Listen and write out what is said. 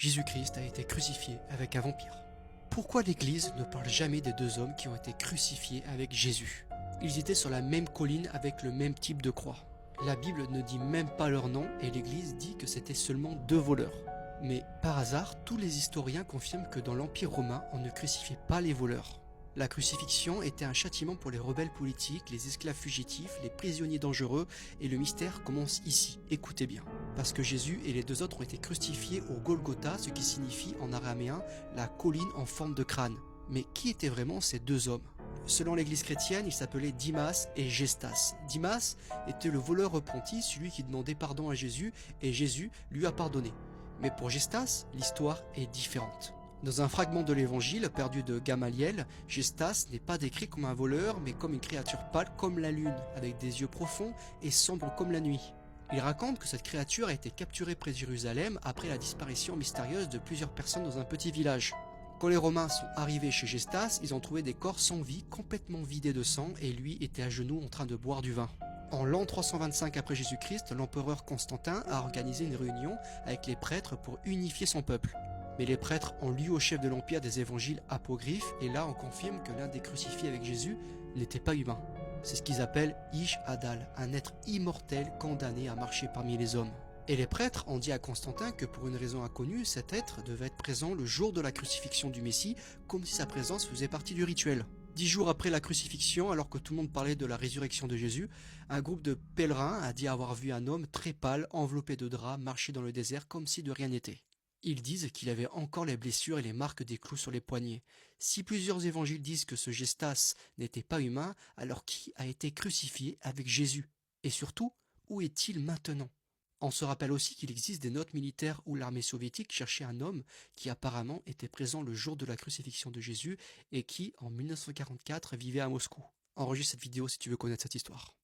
Jésus-Christ a été crucifié avec un vampire. Pourquoi l'Église ne parle jamais des deux hommes qui ont été crucifiés avec Jésus? Ils étaient sur la même colline avec le même type de croix. La Bible ne dit même pas leur nom et l'Église dit que c'était seulement deux voleurs. Mais par hasard, tous les historiens confirment que dans l'Empire romain, on ne crucifiait pas les voleurs. La crucifixion était un châtiment pour les rebelles politiques, les esclaves fugitifs, les prisonniers dangereux, et le mystère commence ici, écoutez bien. Parce que Jésus et les deux autres ont été crucifiés au Golgotha, ce qui signifie en araméen la colline en forme de crâne. Mais qui étaient vraiment ces deux hommes? Selon l'église chrétienne, ils s'appelaient Dimas et Gestas. Dimas était le voleur repenti, celui qui demandait pardon à Jésus, et Jésus lui a pardonné. Mais pour Gestas, l'histoire est différente. Dans un fragment de l'évangile perdu de Gamaliel, Gestas n'est pas décrit comme un voleur, mais comme une créature pâle comme la lune, avec des yeux profonds et sombres comme la nuit. Il raconte que cette créature a été capturée près de Jérusalem après la disparition mystérieuse de plusieurs personnes dans un petit village. Quand les Romains sont arrivés chez Gestas, ils ont trouvé des corps sans vie, complètement vidés de sang, et lui était à genoux en train de boire du vin. En l'an 325 après Jésus-Christ, l'empereur Constantin a organisé une réunion avec les prêtres pour unifier son peuple. Mais les prêtres ont lu au chef de l'Empire des évangiles apocryphes, et là on confirme que l'un des crucifiés avec Jésus n'était pas humain. C'est ce qu'ils appellent Ish Hadal, un être immortel condamné à marcher parmi les hommes. Et les prêtres ont dit à Constantin que pour une raison inconnue, cet être devait être présent le jour de la crucifixion du Messie, comme si sa présence faisait partie du rituel. 10 jours après la crucifixion, alors que tout le monde parlait de la résurrection de Jésus, un groupe de pèlerins a dit avoir vu un homme très pâle, enveloppé de draps, marcher dans le désert comme si de rien n'était. Ils disent qu'il avait encore les blessures et les marques des clous sur les poignets. Si plusieurs évangiles disent que ce Gestas n'était pas humain, alors qui a été crucifié avec Jésus? Et surtout, où est-il maintenant? On se rappelle aussi qu'il existe des notes militaires où l'armée soviétique cherchait un homme qui apparemment était présent le jour de la crucifixion de Jésus et qui, en 1944, vivait à Moscou. Enregistre cette vidéo si tu veux connaître cette histoire.